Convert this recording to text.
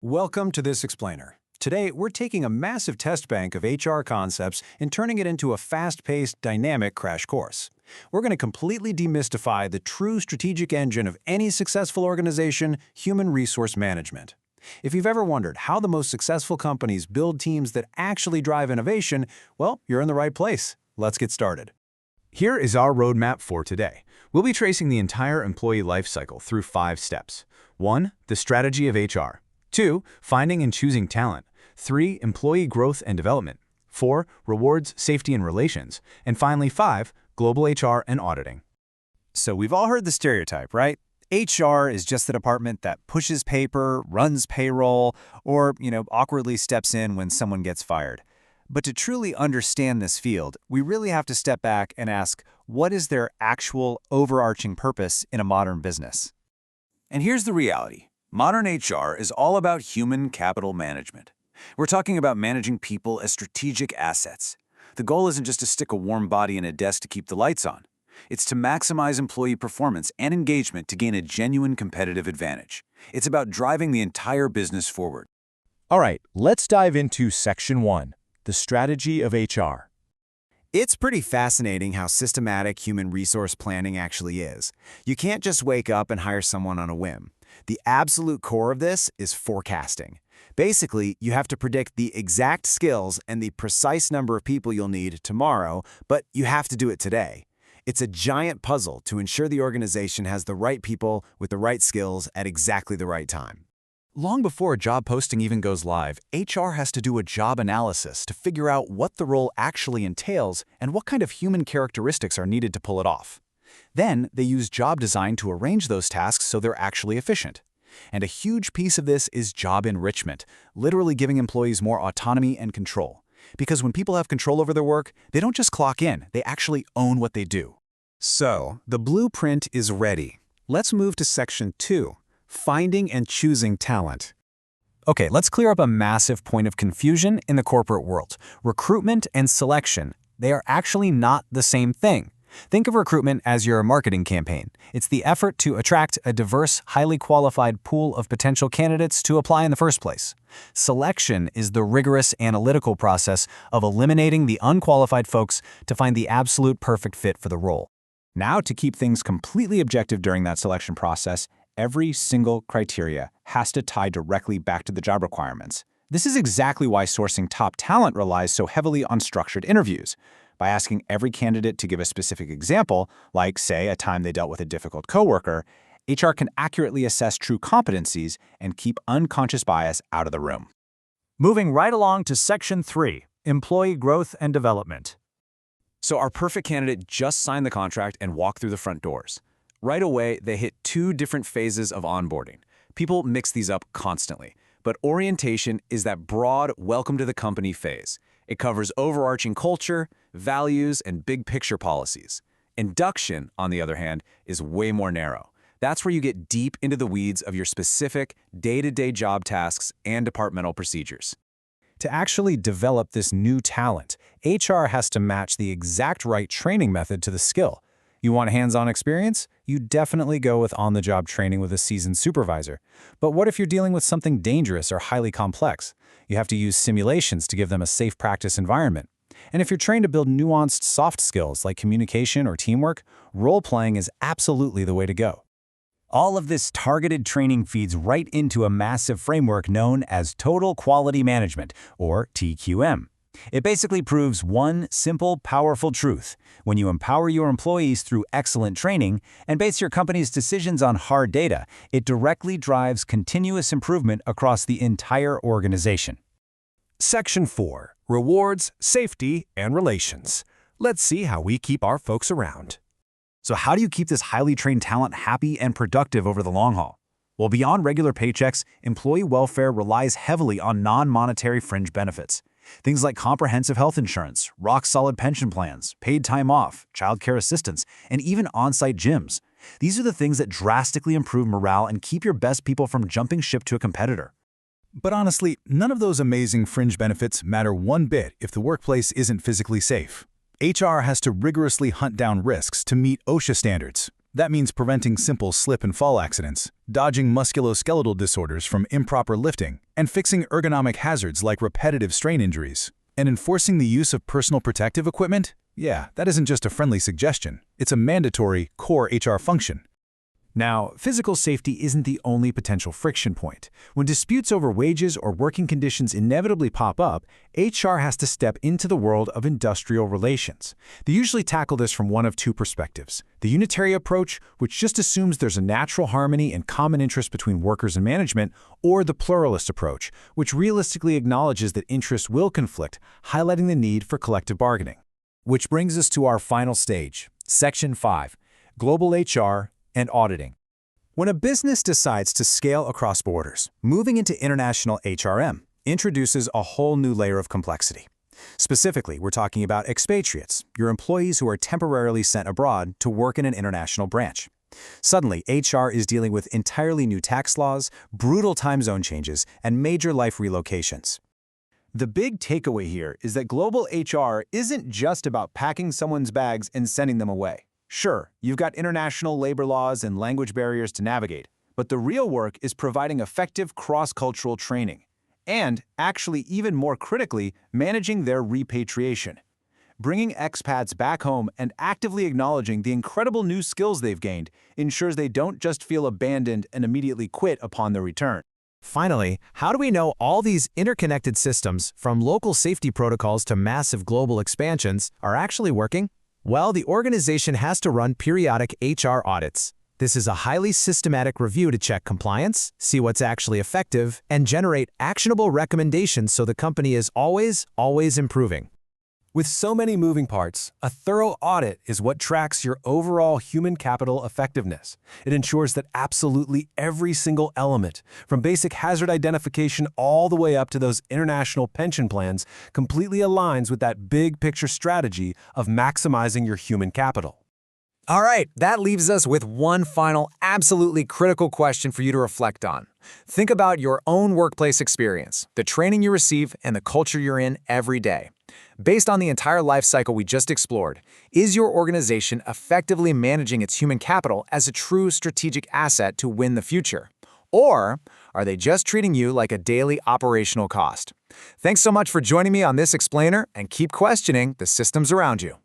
Welcome to This Explainer. Today, we're taking a massive test bank of HR concepts and turning it into a fast-paced, dynamic crash course. We're going to completely demystify the true strategic engine of any successful organization, human resource management. If you've ever wondered how the most successful companies build teams that actually drive innovation, well, you're in the right place. Let's get started. Here is our roadmap for today. We'll be tracing the entire employee lifecycle through 5 steps. 1. The strategy of HR. 2. Finding and choosing talent. 3. Employee growth and development. 4. Rewards, safety, and relations. And finally, 5. Global HR and auditing. So we've all heard the stereotype, right? HR is just the department that pushes paper, runs payroll, or, awkwardly steps in when someone gets fired. But to truly understand this field, we really have to step back and ask, what is their actual overarching purpose in a modern business? And here's the reality. Modern HR is all about human capital management. We're talking about managing people as strategic assets. The goal isn't just to stick a warm body in a desk to keep the lights on. It's to maximize employee performance and engagement to gain a genuine competitive advantage. It's about driving the entire business forward. All right, let's dive into Section 1, the strategy of HR. It's pretty fascinating how systematic human resource planning actually is. You can't just wake up and hire someone on a whim. The absolute core of this is forecasting. Basically, you have to predict the exact skills and the precise number of people you'll need tomorrow, but you have to do it today. It's a giant puzzle to ensure the organization has the right people with the right skills at exactly the right time. Long before a job posting even goes live, HR has to do a job analysis to figure out what the role actually entails and what kind of human characteristics are needed to pull it off. Then, they use job design to arrange those tasks so they're actually efficient. And a huge piece of this is job enrichment, literally giving employees more autonomy and control. Because when people have control over their work, they don't just clock in, they actually own what they do. So, the blueprint is ready. Let's move to Section 2, finding and choosing talent. Okay, let's clear up a massive point of confusion in the corporate world. Recruitment and selection, they are actually not the same thing. Think of recruitment as your marketing campaign. It's the effort to attract a diverse, highly qualified pool of potential candidates to apply in the first place. Selection is the rigorous analytical process of eliminating the unqualified folks to find the absolute perfect fit for the role. Now, to keep things completely objective during that selection process, every single criteria has to tie directly back to the job requirements. This is exactly why sourcing top talent relies so heavily on structured interviews. By asking every candidate to give a specific example, like, say, a time they dealt with a difficult coworker, HR can accurately assess true competencies and keep unconscious bias out of the room. Moving right along to Section 3, employee growth and development. So our perfect candidate just signed the contract and walked through the front doors. Right away, they hit 2 different phases of onboarding. People mix these up constantly, but orientation is that broad welcome to the company phase. It covers overarching culture, values, and big picture policies. Induction, on the other hand, is way more narrow. That's where you get deep into the weeds of your specific day-to-day job tasks and departmental procedures. To actually develop this new talent, HR has to match the exact right training method to the skill. You want hands-on experience? You definitely go with on-the-job training with a seasoned supervisor. But what if you're dealing with something dangerous or highly complex? You have to use simulations to give them a safe practice environment. And if you're trained to build nuanced soft skills like communication or teamwork, role-playing is absolutely the way to go. All of this targeted training feeds right into a massive framework known as Total Quality Management, or TQM. It basically proves one simple, powerful truth. When you empower your employees through excellent training and base your company's decisions on hard data, it directly drives continuous improvement across the entire organization. Section 4, rewards, safety, and relations. Let's see how we keep our folks around. So how do you keep this highly trained talent happy and productive over the long haul? Well, beyond regular paychecks, employee welfare relies heavily on non-monetary fringe benefits. Things like comprehensive health insurance, rock-solid pension plans, paid time off, childcare assistance, and even on-site gyms. These are the things that drastically improve morale and keep your best people from jumping ship to a competitor. But honestly, none of those amazing fringe benefits matter one bit if the workplace isn't physically safe. HR has to rigorously hunt down risks to meet OSHA standards. That means preventing simple slip and fall accidents, dodging musculoskeletal disorders from improper lifting, and fixing ergonomic hazards like repetitive strain injuries. And enforcing the use of personal protective equipment? Yeah, that isn't just a friendly suggestion. It's a mandatory core HR function. Now, physical safety isn't the only potential friction point. When disputes over wages or working conditions inevitably pop up, HR has to step into the world of industrial relations. They usually tackle this from one of two perspectives: the unitary approach, which just assumes there's a natural harmony and common interest between workers and management, or the pluralist approach, which realistically acknowledges that interests will conflict, highlighting the need for collective bargaining. Which brings us to our final stage, Section 5, Global HR and Auditing. When a business decides to scale across borders, moving into international HRM introduces a whole new layer of complexity. Specifically, we're talking about expatriates, your employees who are temporarily sent abroad to work in an international branch. Suddenly, HR is dealing with entirely new tax laws, brutal time zone changes, and major life relocations. The big takeaway here is that global HR isn't just about packing someone's bags and sending them away. Sure, you've got international labor laws and language barriers to navigate, but the real work is providing effective cross-cultural training and, actually even more critically, managing their repatriation. Bringing expats back home and actively acknowledging the incredible new skills they've gained ensures they don't just feel abandoned and immediately quit upon their return. Finally, how do we know all these interconnected systems, from local safety protocols to massive global expansions, are actually working? Well, the organization has to run periodic HR audits. This is a highly systematic review to check compliance, see what's actually effective, and generate actionable recommendations so the company is always improving. With so many moving parts, a thorough audit is what tracks your overall human capital effectiveness. It ensures that absolutely every single element, from basic hazard identification all the way up to those international pension plans, completely aligns with that big picture strategy of maximizing your human capital. All right, that leaves us with one final, absolutely critical question for you to reflect on. Think about your own workplace experience, the training you receive, and the culture you're in every day. Based on the entire life cycle we just explored, is your organization effectively managing its human capital as a true strategic asset to win the future? Or are they just treating you like a daily operational cost? Thanks so much for joining me on this explainer, and keep questioning the systems around you.